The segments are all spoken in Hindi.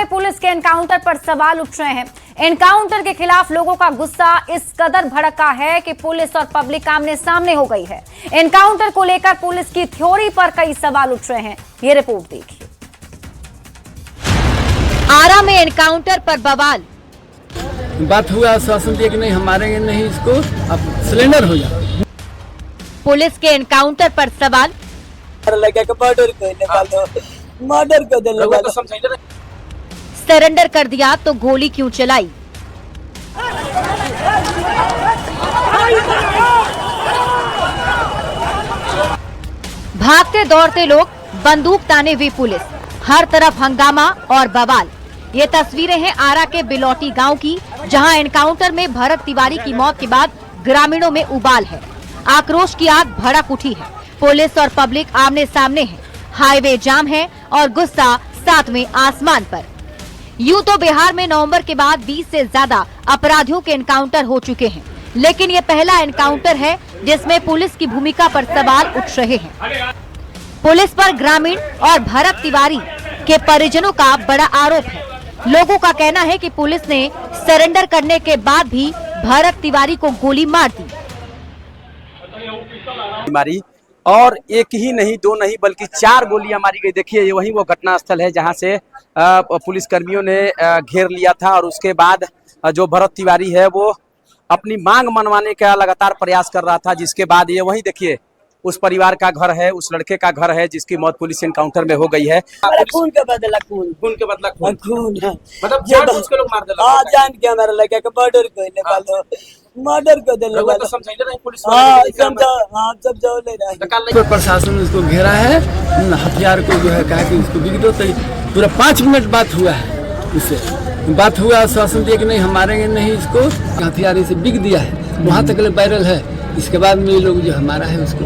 पुलिस के एनकाउंटर पर सवाल उठ रहे हैं। एनकाउंटर के खिलाफ लोगों का गुस्सा इस कदर भड़का है कि पुलिस और पब्लिक आमने सामने हो गई है। एनकाउंटर को लेकर पुलिस की थ्योरी पर कई सवाल उठ रहे हैं। ये रिपोर्ट देखिए। आरा में एनकाउंटर पर बवाल। बात हुआ, आश्वासन दिया कि नहीं हम मारेंगे नहीं इसको, अब सिलेंडर हो जाए। पुलिस के एनकाउंटर पर सवाल। मर्डर कर सरेंडर कर दिया तो गोली क्यों चलाई? भागते दौड़ते लोग, बंदूक ताने हुई पुलिस, हर तरफ हंगामा और बवाल। ये तस्वीरें हैं आरा के बिलौटी गांव की, जहां एनकाउंटर में भरत तिवारी की मौत के बाद ग्रामीणों में उबाल है। आक्रोश की आग भड़क उठी है। पुलिस और पब्लिक आमने सामने है, हाईवे जाम है और गुस्सा सातवें आसमान पर। यूं तो बिहार में नवंबर के बाद 20 से ज्यादा अपराधियों के एनकाउंटर हो चुके हैं, लेकिन ये पहला एनकाउंटर है जिसमें पुलिस की भूमिका पर सवाल उठ रहे हैं। पुलिस पर ग्रामीण और भरत तिवारी के परिजनों का बड़ा आरोप है। लोगों का कहना है कि पुलिस ने सरेंडर करने के बाद भी भरत तिवारी को गोली मार दी। मारी और एक ही नहीं, दो नहीं, बल्कि 4 गोलियां मारी गई। देखिए ये वही वो घटना स्थल है जहां से पुलिस कर्मियों ने घेर लिया था और उसके बाद जो भरत तिवारी है वो अपनी मांग मनवाने का लगातार प्रयास कर रहा था, जिसके बाद ये वही देखिए उस परिवार का घर है, उस लड़के का घर है जिसकी मौत पुलिस एनकाउंटर में हो गई है। खून के बदला खून, खून के बदला खून, खून है। मतलब जानबूझ के लोग मार देला। हां, जान के हमारा लड़का का मर्डर कइले बालो, मर्डर कर देले बालो। तो समझाइले नहीं पुलिस हां, वाले। सब जो ले रहा है। तो प्रशासन उसको घेरा है, हथियार को जो है कहा कि उसको बिक दो। तो पूरा 5 मिनट बात हुआ है, उससे बात हुआ, आश्वासन दिया कि नहीं हम मारेंगे नहीं इसको, हथियार से बिक दिया है, वहाँ तक वायरल है। इसके बाद में ये लोग जो हमारा है उसको।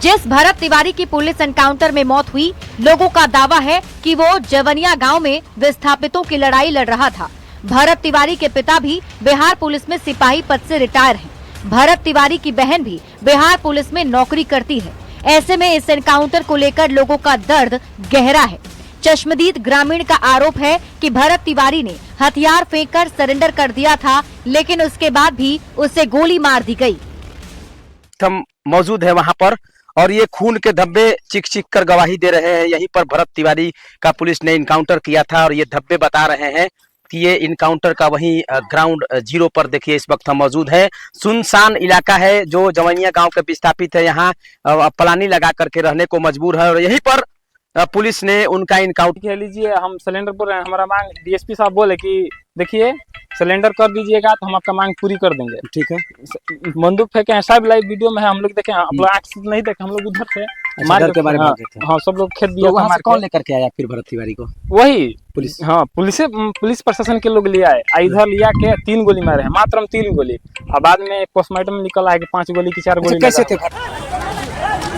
जिस भरत तिवारी की पुलिस एनकाउंटर में मौत हुई, लोगों का दावा है कि वो जवनिया गांव में विस्थापितों की लड़ाई लड़ रहा था। भरत तिवारी के पिता भी बिहार पुलिस में सिपाही पद से रिटायर हैं। भरत तिवारी की बहन भी बिहार पुलिस में नौकरी करती है। ऐसे में इस एनकाउंटर को लेकर लोगों का दर्द गहरा है। चश्मदीद ग्रामीण का आरोप है कि भरत तिवारी ने हथियार फेंककर सरेंडर कर दिया था, लेकिन उसके बाद भी उसे गोली मार दी गई। हम मौजूद है वहां पर और ये खून के धब्बे चिक चिक कर गवाही दे रहे हैं। यहीं पर भरत तिवारी का पुलिस ने इनकाउंटर किया था और ये धब्बे बता रहे हैं कि ये इनकाउंटर का वही ग्राउंड जीरो पर देखिए इस वक्त हम मौजूद है। सुनसान इलाका है जो जवनिया गांव के विस्थापित है, यहाँ पलानी लगा करके रहने को मजबूर है और यहीं पर पुलिस ने उनका इनकाउंटर। कह लीजिए हम सिलेंडर पर हमारा मांग, डीएसपी साहब बोले कि देखिए सिलेंडर कर दीजिएगा तो हम आपका मांग पूरी कर देंगे। ठीक है, बंदूक फेंके, सब लाइव वीडियो में है, हम लोग देखे, आप लोग आंख से नहीं देखे, हम लोग उधर थे। के बारे में थे। हाँ, सब लोग खेत दिया। तो वहाँ से कौन लेकर के आया फिर भरत तिवारी को? वही पुलिस। हाँ, पुलिस प्रशासन के लोग लिया है। इधर लिया के 3 गोली मारे हैं, मात्र हम 3 गोली। और बाद में पोस्टमार्टम निकला है कि 5 गोली की 4 गोली। कैसे थे?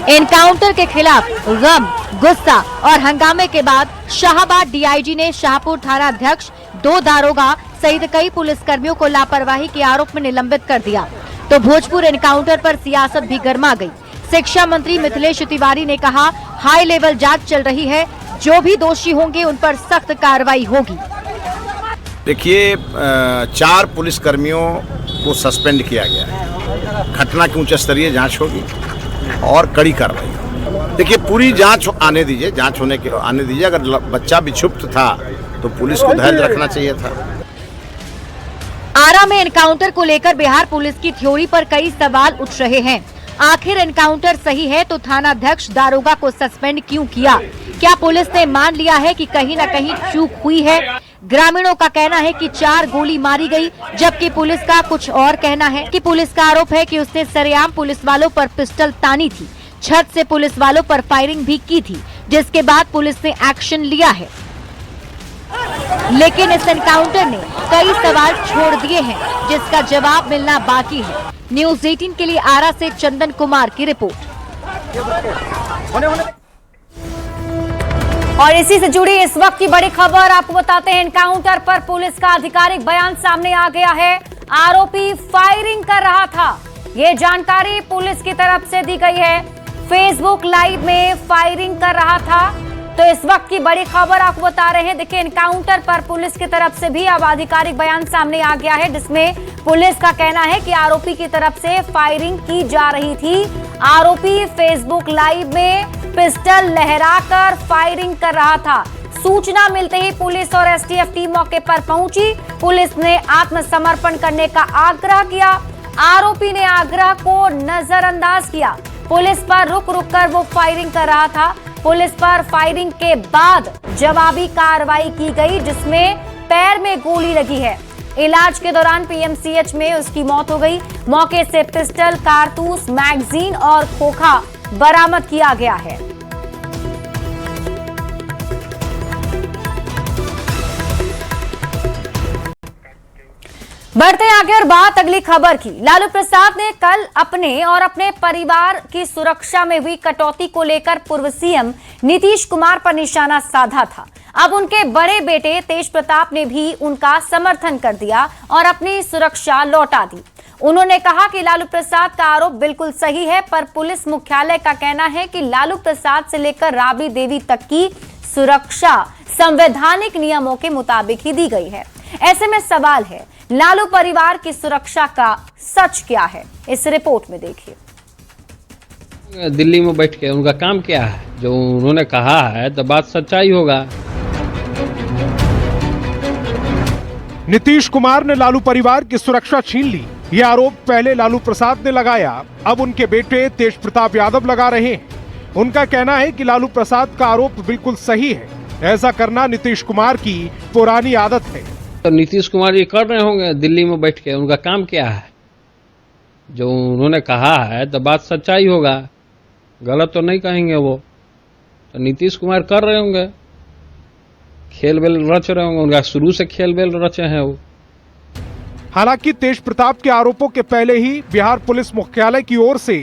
एनकाउंटर के खिलाफ गम, गुस्सा और हंगामे के बाद शाहबाद डीआईजी ने शाहपुर थाना अध्यक्ष, 2 दारोगा सहित कई पुलिसकर्मियों को लापरवाही के आरोप में निलंबित कर दिया। तो भोजपुर एनकाउंटर पर सियासत भी गर्मा गई। शिक्षा मंत्री मिथिलेश तिवारी ने कहा, हाई लेवल जांच चल रही है, जो भी दोषी होंगे उन पर सख्त कार्रवाई होगी। देखिए 4 पुलिसकर्मियों को सस्पेंड किया गया है। घटना की उच्च स्तरीय जांच होगी और कड़ी कार्रवाई। देखिए पूरी जांच आने दीजिए, जांच होने के आने दीजिए। अगर बच्चा भी क्षुब्ध था तो पुलिस को धैर्य रखना चाहिए था। आरा में एनकाउंटर को लेकर बिहार पुलिस की थ्योरी पर कई सवाल उठ रहे हैं। आखिर एनकाउंटर सही है तो थाना अध्यक्ष दारोगा को सस्पेंड क्यों किया? क्या पुलिस ने मान लिया है कि कहीं न कहीं चूक हुई है? ग्रामीणों का कहना है कि 4 गोली मारी गई, जबकि पुलिस का कुछ और कहना है कि पुलिस का आरोप है कि उसने सरेआम पुलिस वालों पर पिस्टल तानी थी, छत से पुलिस वालों पर फायरिंग भी की थी, जिसके बाद पुलिस ने एक्शन लिया है। लेकिन इस एनकाउंटर ने कई सवाल छोड़ दिए हैं, जिसका जवाब मिलना बाकी है। न्यूज़ 18 के लिए आरा से चंदन कुमार की रिपोर्ट। और इसी से जुड़ी इस वक्त की बड़ी खबर आपको बताते हैं। एनकाउंटर पर पुलिस का आधिकारिक बयान सामने आ गया है। आरोपी फायरिंग कर रहा था, ये जानकारी पुलिस की तरफ से दी गई है। फेसबुक लाइव में फायरिंग कर रहा था। तो इस वक्त की बड़ी खबर आपको बता रहे हैं। देखिए, एनकाउंटर पर पुलिस की तरफ से भी अब आधिकारिक बयान सामने आ गया है, जिसमें पुलिस का कहना है कि आरोपी की तरफ से फायरिंग की जा रही थी। आरोपी फेसबुक लाइव में पिस्टल लहराकर फायरिंग कर रहा था। सूचना मिलते ही पुलिस और एसटीएफ टीम मौके पर पहुंची। पुलिस ने आत्मसमर्पण करने का आग्रह किया। आरोपी ने आग्रह को नजरअंदाज किया। पुलिस पर रुक रुक कर वो फायरिंग कर रहा था। पुलिस पर फायरिंग के बाद जवाबी कार्रवाई की गई, जिसमें पैर में गोली लगी है। इलाज के दौरान पीएमसीएच में उसकी मौत हो गई। मौके से पिस्टल, कारतूस, मैगजीन और खोखा बरामद किया गया है। बढ़ते आगे और बात अगली खबर की। लालू प्रसाद ने कल अपने और अपने परिवार की सुरक्षा में हुई कटौती को लेकर पूर्व सीएम नीतीश कुमार पर निशाना साधा था। अब उनके बड़े बेटे तेज प्रताप ने भी उनका समर्थन कर दिया और अपनी सुरक्षा लौटा दी। उन्होंने कहा कि लालू प्रसाद का आरोप बिल्कुल सही है, पर पुलिस मुख्यालय का कहना है कि लालू प्रसाद से लेकर राबड़ी देवी तक की सुरक्षा संवैधानिक नियमों के मुताबिक ही दी गई है। ऐसे में सवाल है, लालू परिवार की सुरक्षा का सच क्या है? इस रिपोर्ट में देखिए। दिल्ली में बैठ के उनका काम क्या है? जो उन्होंने कहा है तो बात सच्चाई होगा। नीतीश कुमार ने लालू परिवार की सुरक्षा छीन ली। ये आरोप पहले लालू प्रसाद ने लगाया, अब उनके बेटे तेज प्रताप यादव लगा रहे हैं। उनका कहना है कि लालू प्रसाद का आरोप बिल्कुल सही है। ऐसा करना नीतीश कुमार की पुरानी आदत है। तो नीतीश कुमार ये कर रहे होंगे दिल्ली में बैठ के, उनका काम क्या है? जो उन्होंने कहा है तो बात सच्चाई होगा, गलत तो नहीं कहेंगे वो। तो नीतीश कुमार कर रहे होंगे, खेल बेल रच रहे होंगे, उनका शुरू से खेल बेल रचे हैं वो। हालांकि तेज प्रताप के आरोपों के पहले ही बिहार पुलिस मुख्यालय की ओर से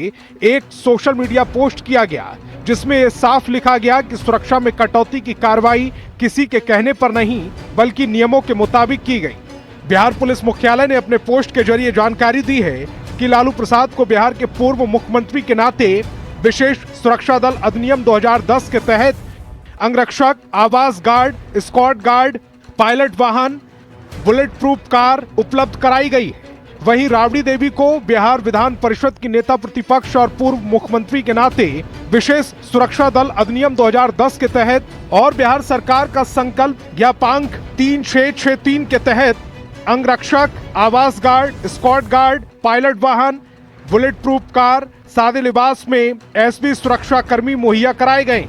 एक सोशल मीडिया पोस्ट किया गया, जिसमें ये साफ लिखा गया कि सुरक्षा में कटौती की कार्रवाई किसी के कहने पर नहीं बल्कि नियमों के मुताबिक की गई। बिहार पुलिस मुख्यालय ने अपने पोस्ट के जरिए जानकारी दी है कि लालू प्रसाद को बिहार के पूर्व मुख्यमंत्री के नाते विशेष सुरक्षा दल अधिनियम 2010 के तहत अंगरक्षक, आवास गार्ड, स्क्वाड गार्ड, पायलट वाहन, बुलेट प्रूफ कार उपलब्ध कराई गई है। वहीं राबड़ी देवी को बिहार विधान परिषद की नेता प्रतिपक्ष और पूर्व मुख्यमंत्री के नाते विशेष सुरक्षा दल अधिनियम 2010 के तहत और बिहार सरकार का संकल्प ज्ञापांक 3663 के तहत अंगरक्षक, आवास गार्ड, स्क्वाड गार्ड, पायलट वाहन, बुलेट प्रूफ कार, सादे लिबास में एसपी सुरक्षा कर्मी मुहैया कराए गए।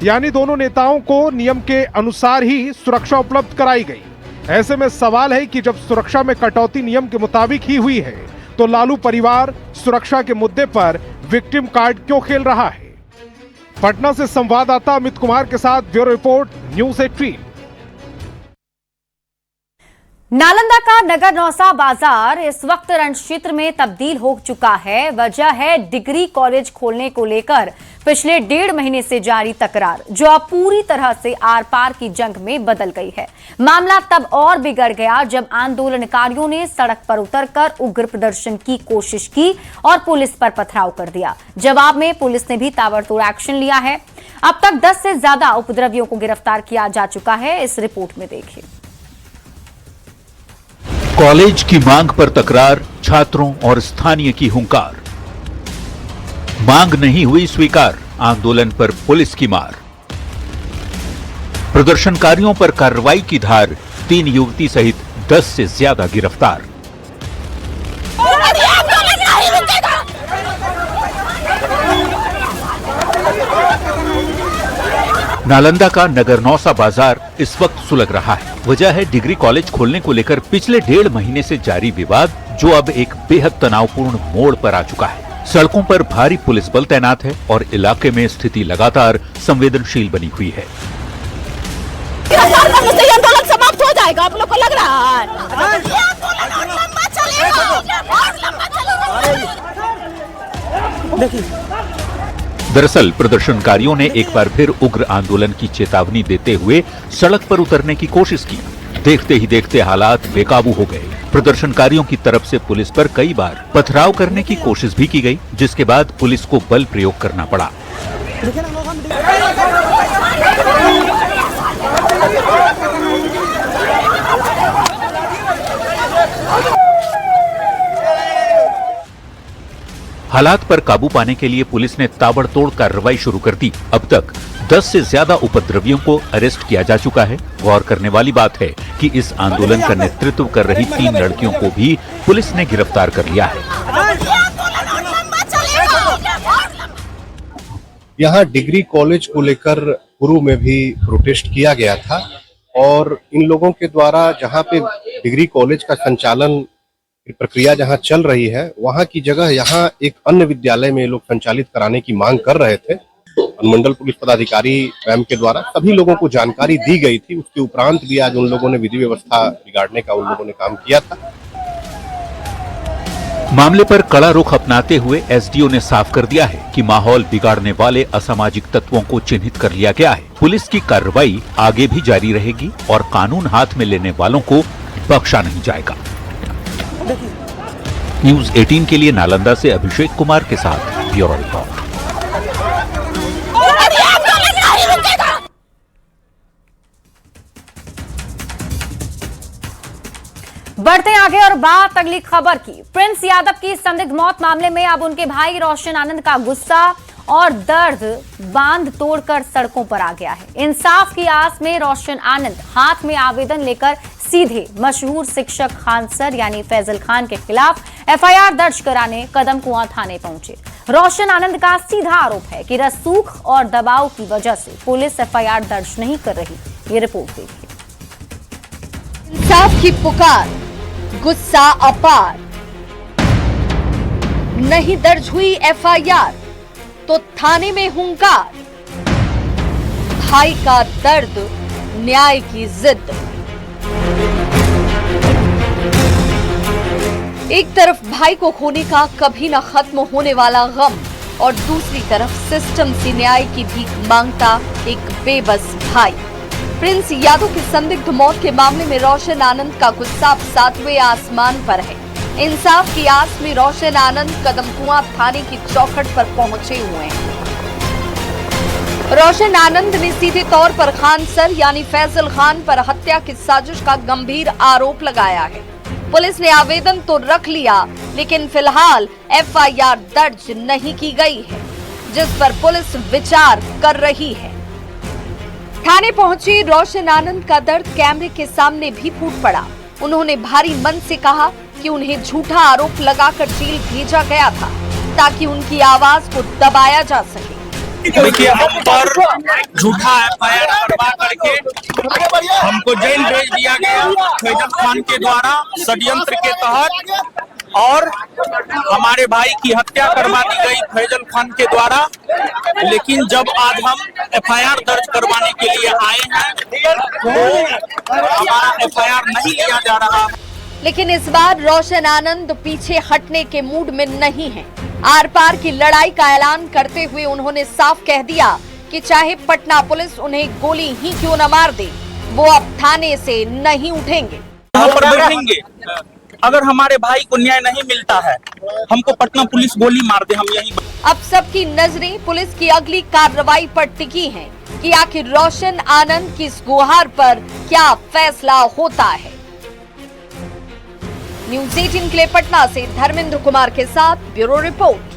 यानी दोनों नेताओं को नियम के अनुसार ही सुरक्षा उपलब्ध कराई गई। ऐसे में सवाल है कि जब सुरक्षा में कटौती नियम के मुताबिक ही हुई है, तो लालू परिवार सुरक्षा के मुद्दे पर विक्टिम कार्ड क्यों खेल रहा है? पटना से संवाददाता अमित कुमार के साथ ब्यूरो रिपोर्ट, न्यूज़ 18। नालंदा का नगर नौसा बाजार इस वक्त रणक्षेत्र में तब्दील हो चुका है। वजह है डिग्री कॉलेज खोलने को लेकर पिछले 1.5 महीने से जारी तकरार, जो अब पूरी तरह से आर पार की जंग में बदल गई है। मामला तब और बिगड़ गया जब आंदोलनकारियों ने सड़क पर उतरकर उग्र प्रदर्शन की कोशिश की और पुलिस पर पथराव कर दिया। जवाब में पुलिस ने भी ताबड़तोड़ एक्शन लिया है। अब तक 10 से ज्यादा उपद्रवियों को गिरफ्तार किया जा चुका है। इस रिपोर्ट में देखिए। कॉलेज की मांग पर तकरार, छात्रों और स्थानीय की हुंकार। मांग नहीं हुई स्वीकार, आंदोलन पर पुलिस की मार। प्रदर्शनकारियों पर कार्रवाई की धार, 3 युवती सहित 10 से ज्यादा गिरफ्तार। नालंदा का नगर नौसा बाजार इस वक्त सुलग रहा है। वजह है डिग्री कॉलेज खोलने को लेकर पिछले 1.5 महीने से जारी विवाद, जो अब एक बेहद तनावपूर्ण मोड़ पर आ चुका है। सड़कों पर भारी पुलिस बल तैनात है और इलाके में स्थिति लगातार संवेदनशील बनी हुई है। आंदोलन समाप्त हो जाएगा, आप लोग को लग रहा है? ये आंदोलन और लंबा चलेगा, और लंबा चलेगा। दरअसल प्रदर्शनकारियों ने एक बार फिर उग्र आंदोलन की चेतावनी देते हुए सड़क पर उतरने की कोशिश की। देखते ही देखते हालात बेकाबू हो गए। प्रदर्शनकारियों की तरफ से पुलिस पर कई बार पथराव करने की कोशिश भी की गई, जिसके बाद पुलिस को बल प्रयोग करना पड़ा। हालात पर काबू पाने के लिए पुलिस ने ताबड़तोड़ कार्रवाई शुरू कर दी। अब तक 10 से ज्यादा उपद्रवियों को अरेस्ट किया जा चुका है। गौर करने वाली बात है कि इस आंदोलन का नेतृत्व कर रही 3 लड़कियों को भी पुलिस ने गिरफ्तार कर लिया है। यहाँ डिग्री कॉलेज को लेकर पूर्व में भी प्रोटेस्ट किया गया था और इन लोगों के द्वारा जहाँ पे डिग्री कॉलेज का संचालन की प्रक्रिया जहाँ चल रही है, वहाँ की जगह यहाँ एक अन्य विद्यालय में लोग संचालित कराने की मांग कर रहे थे। अनुमंडल पुलिस पदाधिकारी रैम के द्वारा सभी लोगों को जानकारी दी गई थी। उसके उपरांत भी आज उन लोगों ने विधि व्यवस्था बिगाड़ने का उन लोगों ने काम किया था। मामले पर कड़ा रुख अपनाते हुए एसडीओ ने साफ कर दिया है कि माहौल बिगाड़ने वाले असामाजिक तत्वों को चिन्हित कर लिया गया है। पुलिस की कार्रवाई आगे भी जारी रहेगी और कानून हाथ में लेने वालों को बख्शा नहीं जाएगा। न्यूज 18 के लिए नालंदा से अभिषेक कुमार के साथ ब्यूरो रिपोर्ट। बढ़ते आगे और बात अगली खबर की। प्रिंस यादव की संदिग्ध मौत मामले में अब उनके भाई रोशन आनंद का गुस्सा और दर्द बांध तोड़कर सड़कों पर आ गया है। इंसाफ की आस में रोशन आनंद हाथ में आवेदन लेकर सीधे मशहूर शिक्षक खान सर यानी फैजल खान के खिलाफ एफआईआर दर्ज कराने कदम कुआं थाने पहुंचे। रोशन आनंद का सीधा आरोप है कि रसूख और दबाव की वजह से पुलिस एफआईआर दर्ज नहीं कर रही। ये रिपोर्ट देखिए। इंसाफ की पुकार, गुस्सा अपार, नहीं दर्ज हुई एफआईआर तो थाने में हुंकार, भाई का दर्द, न्याय की जिद। एक तरफ भाई को खोने का कभी न खत्म होने वाला गम और दूसरी तरफ सिस्टम से न्याय की भीख मांगता एक बेबस भाई। प्रिंस यादव की संदिग्ध मौत के मामले में रोशन आनंद का गुस्सा अब 7वें आसमान पर है। इंसाफ की आस में रोशन आनंद कदम कुआं थाने की चौखट पर पहुंचे हुए हैं। रोशन आनंद ने सीधे तौर पर खान सर यानी फैजल खान पर हत्या की साजिश का गंभीर आरोप लगाया है। पुलिस ने आवेदन तो रख लिया, लेकिन फिलहाल एफआईआर दर्ज नहीं की गई है, जिस पर पुलिस विचार कर रही है। थाने पहुंचे रोशन आनंद का दर्द कैमरे के सामने भी फूट पड़ा। उन्होंने भारी मन से कहा कि उन्हें झूठा आरोप लगाकर जेल भेजा गया था ताकि उनकी आवाज को दबाया जा सके। देखिए, हम पर झूठा एफआईआर करवा करके हमको जेल भेज दिया गया फैजल खान के द्वारा षड्यंत्र के तहत, और हमारे भाई की हत्या करवा दी गई फैजल खान के द्वारा। लेकिन जब आज हम एफआईआर दर्ज करवाने के लिए आए हैं तो हमारा एफआईआर नहीं लिया जा रहा है। लेकिन इस बार रोशन आनंद पीछे हटने के मूड में नहीं है। आर पार की लड़ाई का ऐलान करते हुए उन्होंने साफ कह दिया कि चाहे पटना पुलिस उन्हें गोली ही क्यों न मार दे, वो अब थाने से नहीं उठेंगे। यहाँ पर बैठेंगे, अगर हमारे भाई को न्याय नहीं मिलता है, हमको पटना पुलिस गोली मार दे, हम यहीं। अब सबकी नजरें पुलिस की अगली कार्रवाई पर टिकी हैं कि आखिर रोशन आनंद की इस गुहार पर क्या फैसला होता है। न्यूज 18 के लिए पटना से धर्मेंद्र कुमार के साथ ब्यूरो रिपोर्ट।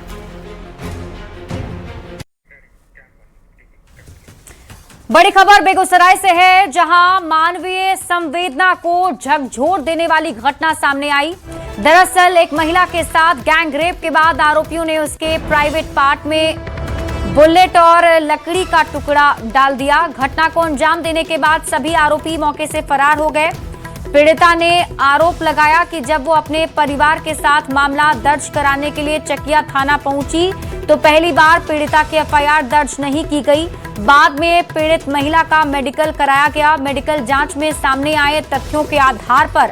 बड़ी खबर बेगूसराय से है, जहां मानवीय संवेदना को झकझोर देने वाली घटना सामने आई। दरअसल एक महिला के साथ गैंग रेप के बाद आरोपियों ने उसके प्राइवेट पार्ट में बुलेट और लकड़ी का टुकड़ा डाल दिया। घटना को अंजाम देने के बाद सभी आरोपी मौके से फरार हो गए। पीड़िता ने आरोप लगाया कि जब वो अपने परिवार के साथ मामला दर्ज कराने के लिए चकिया थाना पहुंची तो पहली बार पीड़िता की एफआईआर दर्ज नहीं की गई। बाद में पीड़ित महिला का मेडिकल कराया गया। मेडिकल जांच में सामने आए तथ्यों के आधार पर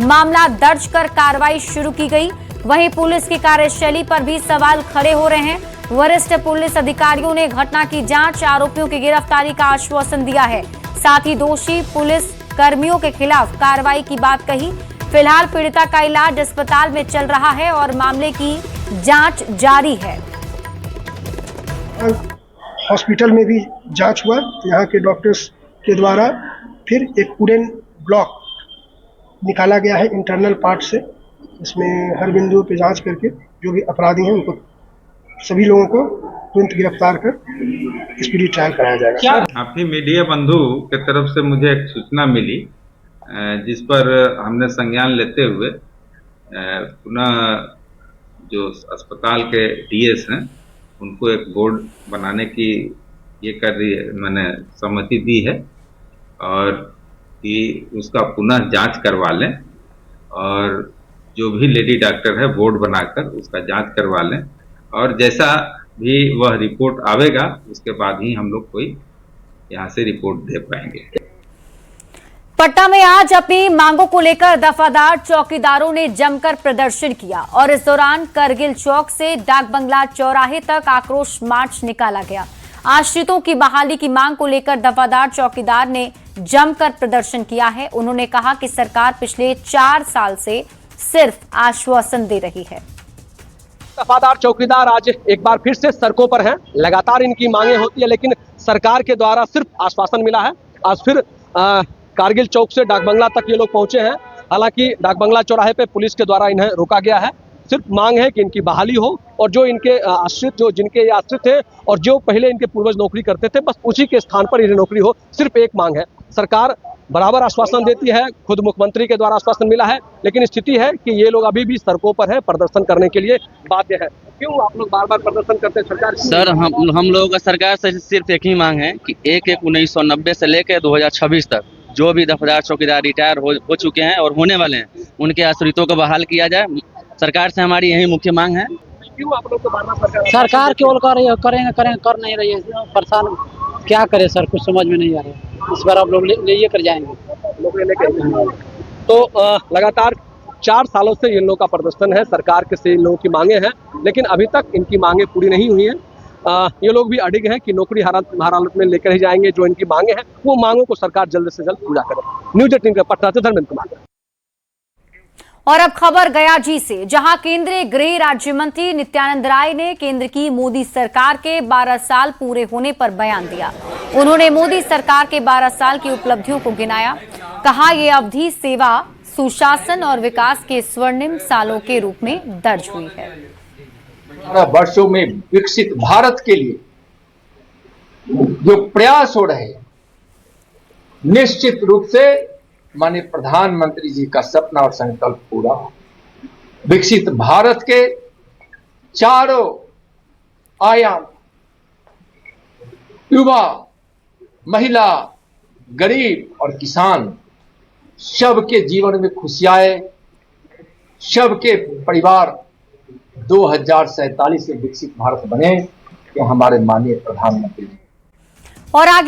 मामला दर्ज कर कार्रवाई शुरू की गई। वहीं पुलिस की कार्यशैली पर भी सवाल खड़े हो रहे हैं। वरिष्ठ पुलिस अधिकारियों ने घटना की जांच, आरोपियों की गिरफ्तारी का आश्वासन दिया है। साथ ही दोषी पुलिस कर्मियों के खिलाफ कार्रवाई की बात कही। फिलहाल पीड़िता का इलाज अस्पताल में चल रहा है और मामले की जांच जारी है। हॉस्पिटल में भी जांच हुआ, यहाँ के डॉक्टर्स के द्वारा फिर एक पूरे ब्लॉक निकाला गया है इंटरनल पार्ट से। इसमें हर बिंदु पे जांच करके जो भी अपराधी हैं उनको सभी लोगों को तुरंत गिरफ्तार कर स्पीडी ट्रायल कराया जाएगा। अपनी मीडिया बंधु के तरफ से मुझे एक सूचना मिली जिस पर हमने संज्ञान लेते हुए पुनः जो अस्पताल के डीएस हैं उनको एक बोर्ड बनाने की मैंने सहमति दी है और कि उसका पुनः जांच करवा लें और जो भी लेडी डॉक्टर है बोर्ड बनाकर उसका जांच करवा लें और जैसा भी वह रिपोर्ट आवेगा उसके बाद ही हम लोग कोई यहाँ से रिपोर्ट दे पाएंगे। पटना में आज अपनी मांगों को लेकर दफादार चौकीदारों ने जमकर प्रदर्शन किया और इस दौरान करगिल चौक से डाक बंगला चौराहे तक आक्रोश मार्च निकाला गया। आश्रितों की बहाली की मांग को लेकर दफादार चौकीदार ने जमकर प्रदर्शन किया है। उन्होंने कहा कि सरकार पिछले 4 साल से सिर्फ आश्वासन दे रही है। दफादार चौकीदार आज एक बार फिर से सड़कों पर हैं। लगातार इनकी मांगे होती है लेकिन सरकार के द्वारा सिर्फ आश्वासन मिला है। आज फिर कारगिल चौक से डाक बंगला तक ये लोग पहुंचे हैं। हालांकि डाक बंगला चौराहे पे पुलिस के द्वारा इन्हें रोका गया है। सिर्फ मांग है कि इनकी बहाली हो और जो इनके आश्रित जिनके ये आश्रित थे और जो पहले इनके पूर्वज नौकरी करते थे बस उसी के स्थान पर इन्हें नौकरी हो। सिर्फ एक मांग है। सरकार बराबर आश्वासन देती है, खुद मुख्यमंत्री के द्वारा आश्वासन मिला है लेकिन स्थिति है कि ये लोग अभी भी सड़कों पर है, प्रदर्शन करने के लिए बाध्य है। क्यों आप लोग बार बार प्रदर्शन करते हैं सरकार? सर हम लोगों का सरकार से सिर्फ एक ही मांग है कि 1/1/1990 से लेकर 2026 तक जो भी दफादार चौकीदार रिटायर हो चुके हैं और होने वाले हैं उनके आश्रितों को बहाल किया जाए। सरकार से हमारी यही मुख्य मांग है। क्यों आप लोग को बार बार सरकार केवल करेंगे कर नहीं रही है, परेशान क्या करे सर, कुछ समझ में नहीं आ रहा है। इस बार आप लोग ले कर जाएंगे तो लगातार 4 सालों से इन लोगों का प्रदर्शन है। सरकार के से इन लोगों की मांगे हैं लेकिन अभी तक इनकी मांगे पूरी नहीं हुई हैं। ये लोग भी अडिग हैं कि नौकरी हर हालत में लेकर ही जाएंगे। जो इनकी मांगे हैं वो मांगों को सरकार जल्द से जल्द पूरा करे। न्यूज 18 पटना से धर्मेंद्र कुमार। और अब खबर गया जी से, जहां केंद्रीय गृह राज्य मंत्री नित्यानंद राय ने केंद्र की मोदी सरकार के 12 साल पूरे होने पर बयान दिया। उन्होंने मोदी सरकार के 12 साल की उपलब्धियों को गिनाया। कहा यह अवधि सेवा, सुशासन और विकास के स्वर्णिम सालों के रूप में दर्ज हुई है। 12 वर्षों में विकसित भारत के लिए जो प्रयास हो रहे हैं निश्चित रूप से माननीय प्रधानमंत्री जी का सपना और संकल्प पूरा हो। विकसित भारत के चारों आयाम, युवा, महिला, गरीब और किसान, सबके जीवन में खुशियां आए, सबके परिवार 2047 से विकसित भारत बने, ये हमारे माननीय प्रधानमंत्री। और आगे